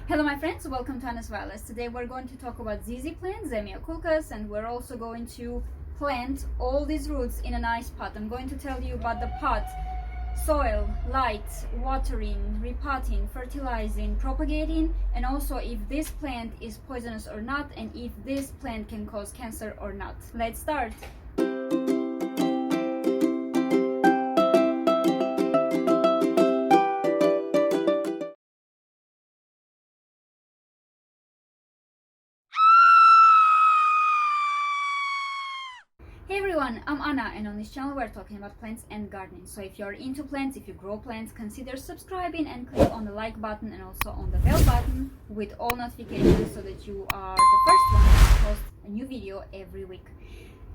Hello my friends, welcome to Anna's Violets. Today we're going to talk about ZZ plant, Zamioculcas, and we're also going to plant all these roots in a nice pot. I'm going to tell you about the pot, soil, light, watering, repotting, fertilizing, propagating, and also if this plant is poisonous or not, and if this plant can cause cancer or not. Let's start. Hey everyone, I'm Anna, and on this channel we're talking about plants and gardening. So if you're into plants, if you grow plants, consider subscribing and click on the like button and also on the bell button with all notifications so that you are the first one to post a new video every week.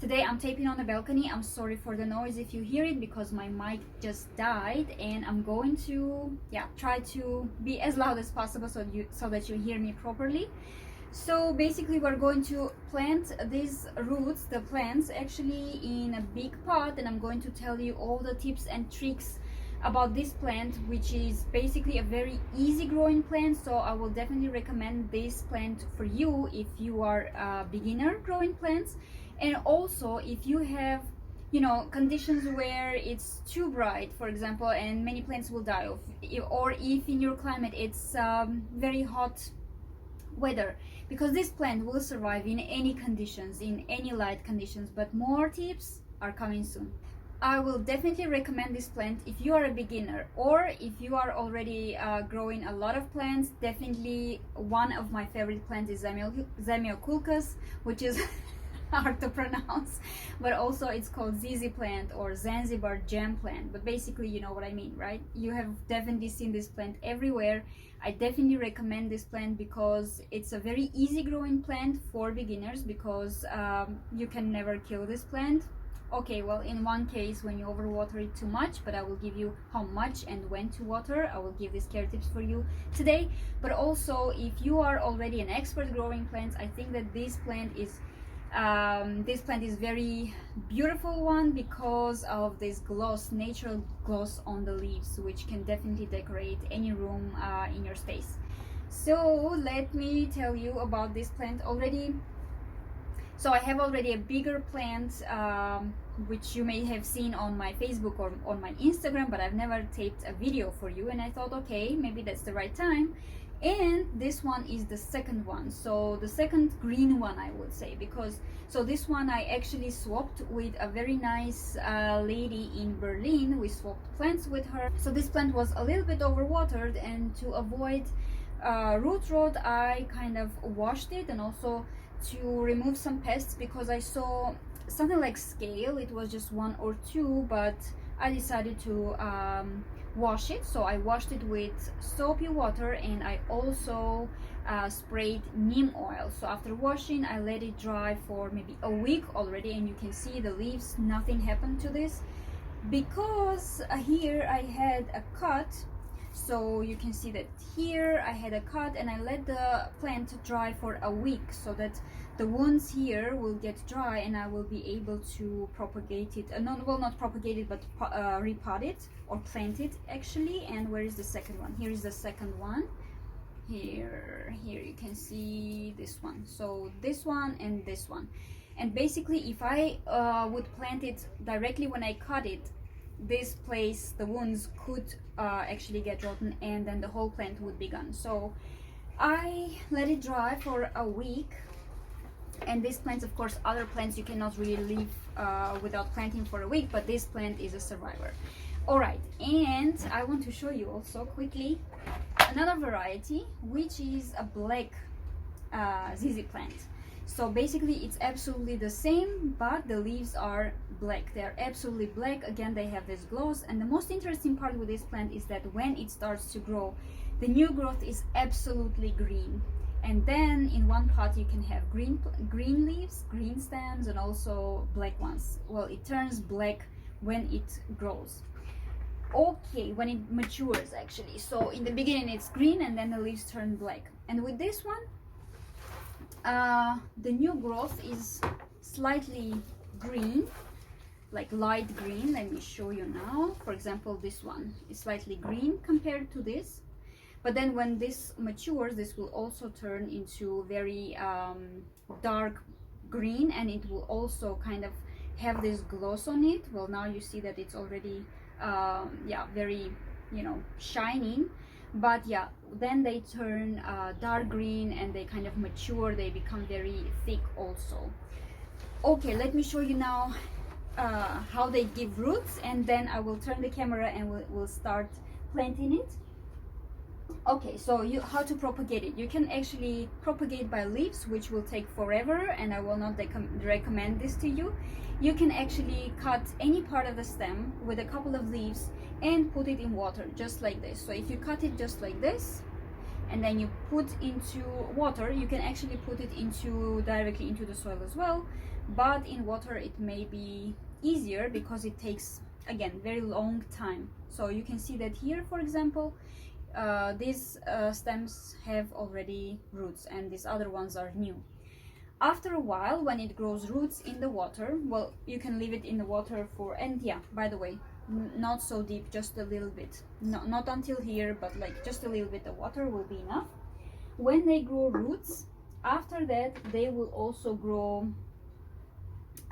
Today I'm taping on the balcony. I'm sorry for the noise if you hear it because my mic just died, and I'm going to try to be as loud as possible so that you hear me properly. So basically we're going to plant these roots, the plants, actually in a big pot, and I'm going to tell you all the tips and tricks about this plant, which is basically a very easy growing plant. So I will definitely recommend this plant for you if you are a beginner growing plants, and also if you have conditions where it's too bright, for example, and many plants will die, or if in your climate it's very hot weather, because this plant will survive in any conditions, in any light conditions. But more tips are coming soon. I will definitely recommend this plant if you are a beginner, or if you are already growing a lot of plants. Definitely one of my favorite plants is Zamioculcas, which is hard to pronounce, but also it's called ZZ plant or Zanzibar gem plant. But basically, you know what I mean, right? You have definitely seen this plant everywhere. I definitely recommend this plant because it's a very easy growing plant for beginners, because you can never kill this plant. Okay, well, in one case when you overwater it too much, but I will give you how much and when to water. I will give these care tips for you today. But also, if you are already an expert growing plants, I think that this plant is very beautiful one because of this gloss, natural gloss on the leaves, which can definitely decorate any room in your space. So let me tell you about this plant already. So I have already a bigger plant, which you may have seen on my Facebook or on my Instagram, but I've never taped a video for you, and I thought, okay, maybe that's the right time. And this one is the second one, so the second green one, I would say, because so this one I actually swapped with a very nice lady in Berlin. We swapped plants with her. So this plant was a little bit overwatered, and to avoid root rot, I kind of washed it, and also to remove some pests, because I saw something like scale. It was just one or two, but I decided to wash it. So I washed it with soapy water, and I also sprayed neem oil. So after washing, I let it dry for maybe a week already, and you can see the leaves, nothing happened to this, because here I had a cut. So you can see that here I had a cut, and I let the plant dry for a week so that the wounds here will get dry, and I will be able to propagate it. Not propagate it, but repot it or plant it actually. And where is the second one? Here is the second one. Here you can see this one. So this one and this one. And basically, if I would plant it directly when I cut it, this place, the wounds could actually get rotten, and then the whole plant would be gone. So I let it dry for a week. And these plants, of course, other plants you cannot really leave without planting for a week, but this plant is a survivor. All right, and I want to show you also quickly another variety, which is a black ZZ plant. So basically it's absolutely the same, but the leaves are black. They're absolutely black. Again, they have this gloss. And the most interesting part with this plant is that when it starts to grow, the new growth is absolutely green. And then in one pot you can have green leaves, green stems, and also black ones. Well, it turns black when it grows. Okay, when it matures actually. So in the beginning it's green, and then the leaves turn black. And with this one, the new growth is slightly green, like light green. Let me show you now. For example, this one is slightly green compared to this, But then when this matures, this will also turn into very dark green, and it will also kind of have this gloss on it. Well, now you see that it's already yeah, very, you know, shining. But yeah, then they turn dark green and they kind of mature, they become very thick also. Okay, let me show you now how they give roots, and then I will turn the camera and we'll start planting it. Okay, so how to propagate it? You can actually propagate by leaves, which will take forever, and I will not recommend this to you. You can actually cut any part of the stem with a couple of leaves and put it in water, just like this. So if you cut it just like this, and then you put into water, you can actually put it directly into the soil as well, but in water it may be easier because it takes, again, very long time. So you can see that here, for example, these stems have already roots and these other ones are new. After a while, when it grows roots in the water, well, you can leave it in the water for, and yeah, by the way, not so deep, just a little bit, not until here, but like just a little bit of water will be enough. When they grow roots, after that they will also grow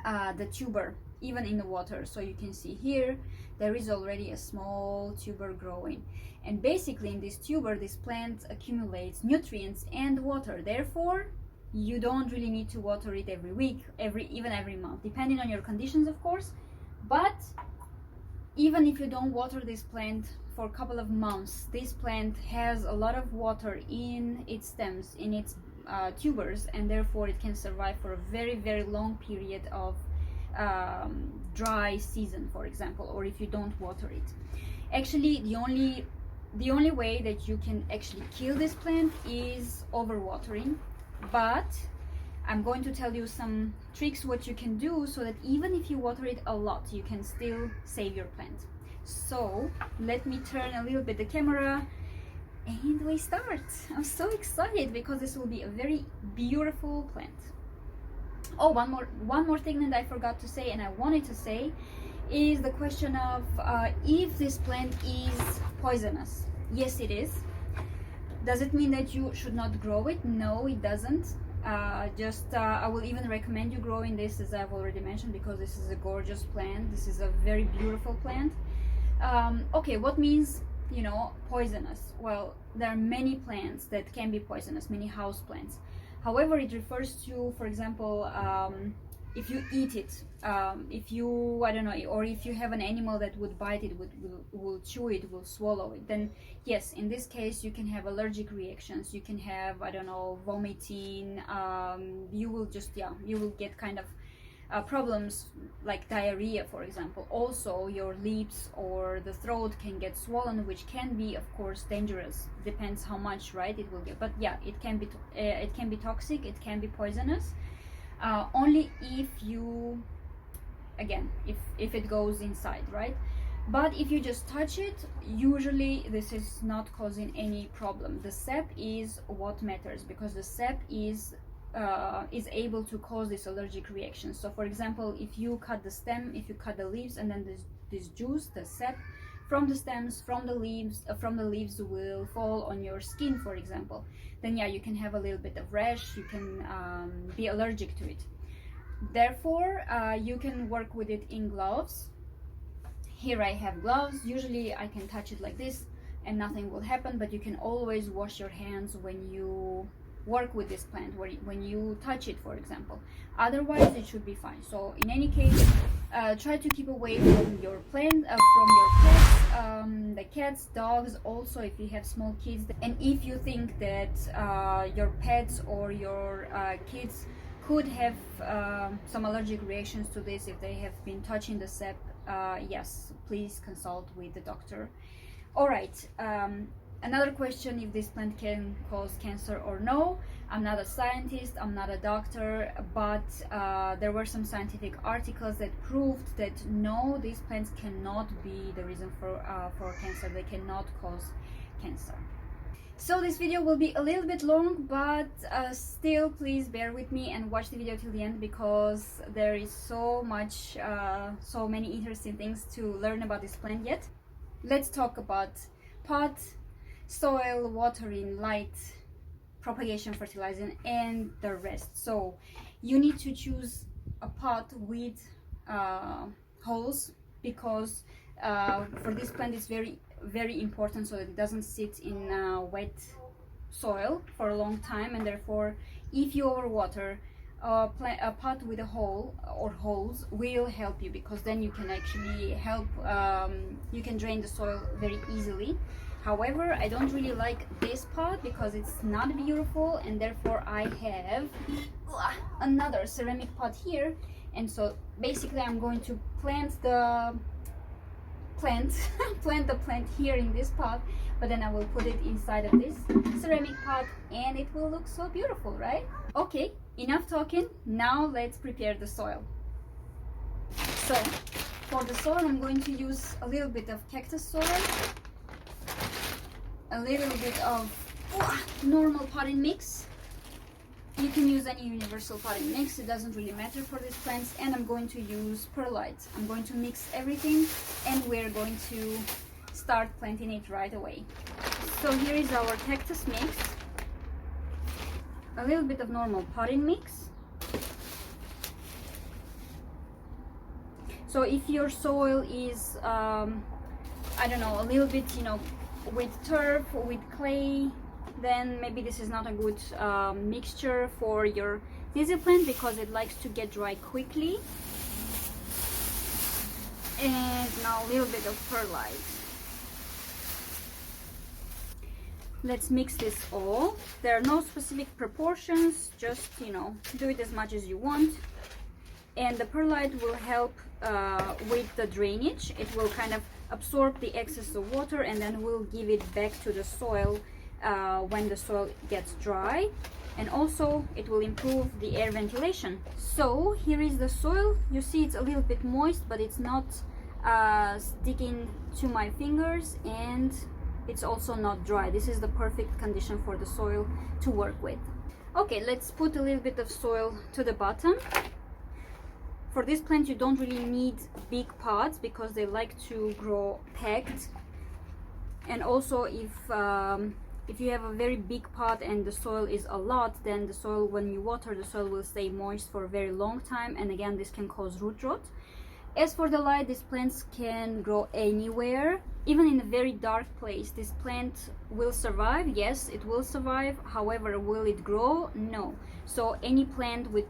the tuber, even in the water. So you can see here there is already a small tuber growing, and basically in this tuber this plant accumulates nutrients and water. Therefore you don't really need to water it every week, even every month, depending on your conditions, of course. But even if you don't water this plant for a couple of months, this plant has a lot of water in its stems, in its tubers, and therefore it can survive for a very, very long period of dry season, for example, or if you don't water it. Actually, the only way that you can actually kill this plant is overwatering. But I'm going to tell you some tricks what you can do so that even if you water it a lot, you can still save your plant. So let me turn a little bit the camera and we start. I'm so excited because this will be a very beautiful plant. Oh, one more thing that I forgot to say and I wanted to say is the question of if this plant is poisonous. Yes, it is. Does it mean that you should not grow it? No, it doesn't. I will even recommend you growing this, as I've already mentioned, because this is a gorgeous plant. This is a very beautiful plant. Okay, what means, you know, poisonous? Well, there are many plants that can be poisonous, many house plants. However, it refers to, for example, if you eat it, if you, I don't know, or if you have an animal that would bite it, will chew it, will swallow it, then yes, in this case you can have allergic reactions. You can have, I don't know, vomiting. You will just, yeah, you will get kind of problems like diarrhea, for example. Also, your lips or the throat can get swollen, which can be, of course, dangerous. Depends how much, right, it will get. But yeah, it can be toxic. It can be poisonous. Only if you, again, if it goes inside, right? But if you just touch it, usually this is not causing any problem. The sap is what matters, because the sap is able to cause this allergic reaction. So for example, if you cut the stem, if you cut the leaves, and then this juice, the sap from the stems, from the leaves will fall on your skin, for example, then yeah, you can have a little bit of rash, you can be allergic to it. Therefore, you can work with it in gloves. Here I have gloves. Usually I can touch it like this and nothing will happen, but you can always wash your hands when you work with this plant, when you touch it, for example. Otherwise it should be fine. So in any case, try to keep away from your plant, from your pets, the cats, dogs, also if you have small kids. And if you think that your pets or your kids could have some allergic reactions to this if they have been touching the sap, yes, please consult with the doctor. All right. Another question, if this plant can cause cancer or no. I'm not a scientist, I'm not a doctor, but there were some scientific articles that proved that no, these plants cannot be the reason for cancer. They cannot cause cancer. So this video will be a little bit long, but still please bear with me and watch the video till the end, because there is so many interesting things to learn about this plant yet. Let's talk about pot, soil, watering, light, propagation, fertilizing, and the rest. So you need to choose a pot with holes, because for this plant it's very important so that it doesn't sit in wet soil for a long time, and therefore if you overwater, a pot with a hole or holes will help you, because then you can actually help, you can drain the soil very easily. However, I don't really like this pot because it's not beautiful, and therefore I have another ceramic pot here. And so basically I'm going to plant the plant plant the plant here in this pot, but then I will put it inside of this ceramic pot and it will look so beautiful, right? Okay, enough talking. Now let's prepare the soil. So for the soil I'm going to use a little bit of cactus soil, a little bit of normal potting mix. You can use any universal potting mix, it doesn't really matter for these plants. And I'm going to use perlite. I'm going to mix everything and we're going to start planting it right away. So here is our cactus mix, a little bit of normal potting mix. So if your soil is I don't know, a little bit, you know, with turf, with clay, then maybe this is not a good mixture for your thistle plant, because it likes to get dry quickly. And now a little bit of perlite. Let's mix this all. There are no specific proportions, just, you know, do it as much as you want. And the perlite will help with the drainage. It will kind of absorb the excess of water and then will give it back to the soil when the soil gets dry. And also it will improve the air ventilation. So here is the soil. You see it's a little bit moist, but it's not sticking to my fingers, and it's also not dry. This is the perfect condition for the soil to work with. Okay, let's put a little bit of soil to the bottom. For this plant you don't really need big pots because they like to grow packed. And also if you have a very big pot and the soil is a lot, then the soil, when you water, the soil will stay moist for a very long time, and again this can cause root rot. As for the light, these plants can grow anywhere, even in a very dark place. This plant will survive. Yes, it will survive. However, will it grow? No. So any plant with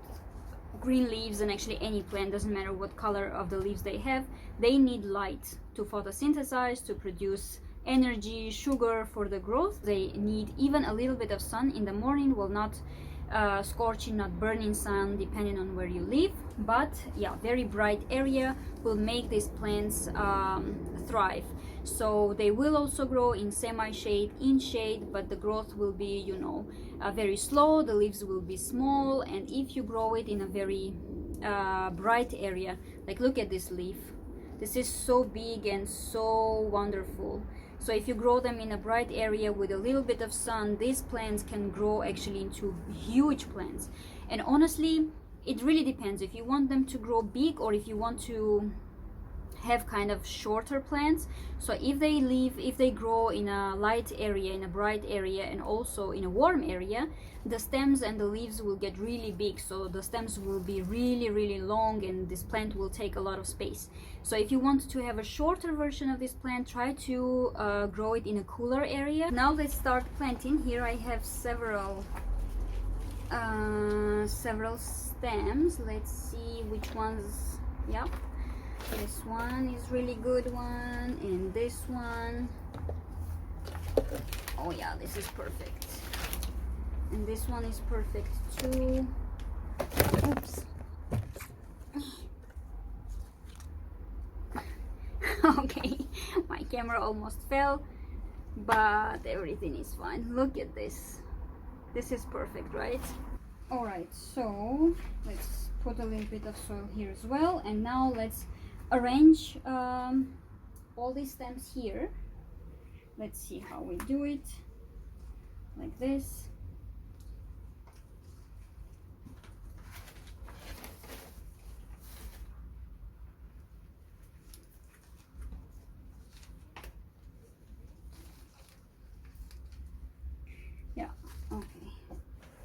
green leaves, and actually any plant, doesn't matter what color of the leaves they have, they need light to photosynthesize, to produce energy, sugar for the growth. They need even a little bit of sun in the morning. Will not scorching, not burning sun, depending on where you live. But yeah, very bright area will make these plants thrive. So they will also grow in semi-shade, in shade, but the growth will be, you know, very slow. The leaves will be small, and if you grow it in a very bright area, like look at this leaf, this is so big and so wonderful. So if you grow them in a bright area with a little bit of sun, these plants can grow actually into huge plants. And honestly, it really depends if you want them to grow big or if you want to have kind of shorter plants. So if they grow in a light area, in a bright area, and also in a warm area, the stems and the leaves will get really big. So the stems will be really long, and this plant will take a lot of space. So if you want to have a shorter version of this plant, try to grow it in a cooler area. Now let's start planting. Here I have several stems. Let's see which ones. Yeah, this one is really good one, and this one, oh yeah, this is perfect, and this one is perfect too. Oops. Okay, my camera almost fell, but everything is fine. Look at this. This is perfect, right? All right, so let's put a little bit of soil here as well, and now let's arrange all these stems here. Let's see how we do it. Like this.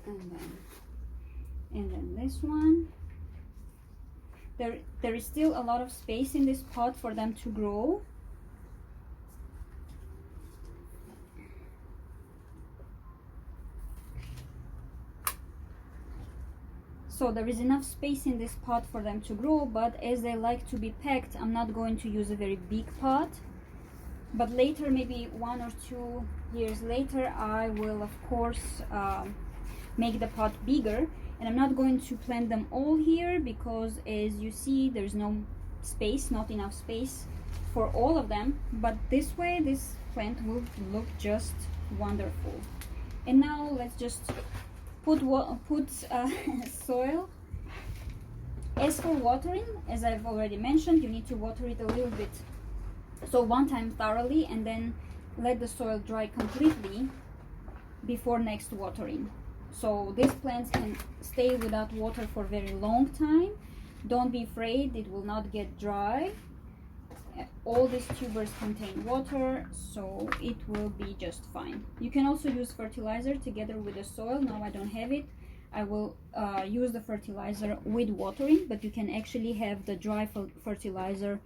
and then this one. There is still a lot of space in this pot for them to grow. So there is enough space in this pot for them to grow, but as they like to be packed, I'm not going to use a very big pot. But later, maybe 1 or 2 years later, I will of course make the pot bigger. And I'm not going to plant them all here because, as you see, there's no space, not enough space for all of them. But this way, this plant will look just wonderful. And now let's just put soil. As for watering, as I've already mentioned, you need to water it a little bit. So one time thoroughly, and then let the soil dry completely before next watering. So these plants can stay without water for a very long time. Don't be afraid, it will not get dry. All these tubers contain water, so it will be just fine. You can also use fertilizer together with the soil. Now I don't have it. I will use the fertilizer with watering, but you can actually have the dry fertilizer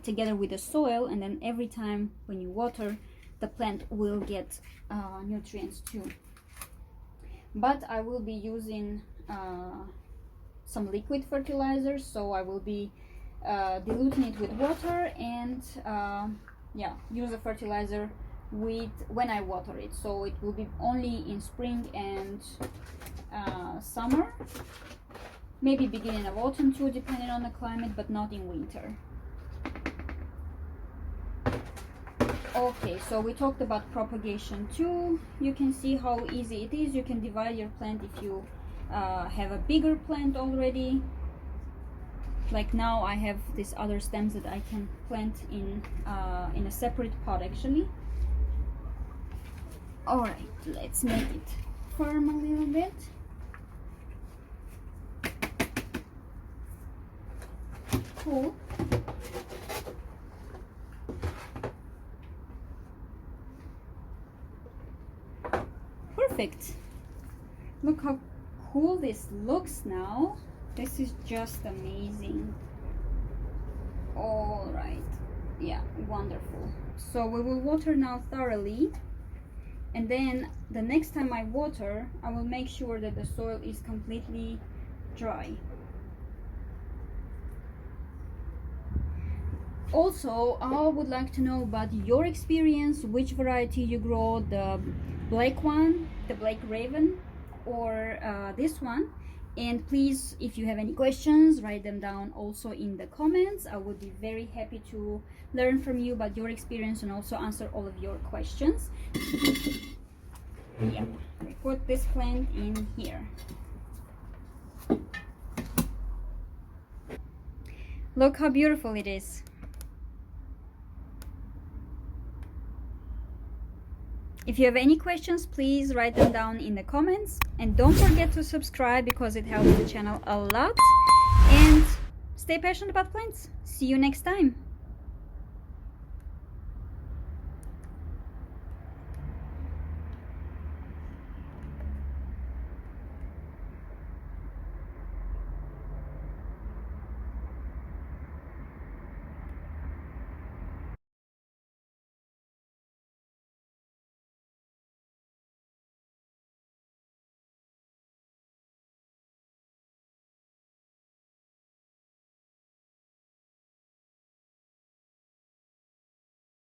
together with the soil, and then every time when you water, the plant will get nutrients too. But I will be using some liquid fertilizer, so I will be diluting it with water, and yeah, use the fertilizer when I water it. So it will be only in spring and summer, maybe beginning of autumn too, depending on the climate, but not in winter. Okay, so we talked about propagation too. You can see how easy it is. You can divide your plant if you have a bigger plant already. Like now I have these other stems that I can plant in a separate pot actually. All right, let's make it firm a little bit. Cool. Perfect. Look how cool this looks now. This is just amazing. All right, yeah, wonderful. So we will water now thoroughly, and then the next time I water, I will make sure that the soil is completely dry. Also, I would like to know about your experience, which variety you grow, the black one, the Black Raven, or this one. And please, if you have any questions, write them down also in the comments. I would be very happy to learn from you about your experience and also answer all of your questions. Yeah, we put this plant in here. Look how beautiful it is. If you have any questions, please write them down in the comments, and don't forget to subscribe because it helps the channel a lot. And stay passionate about plants. See you next time.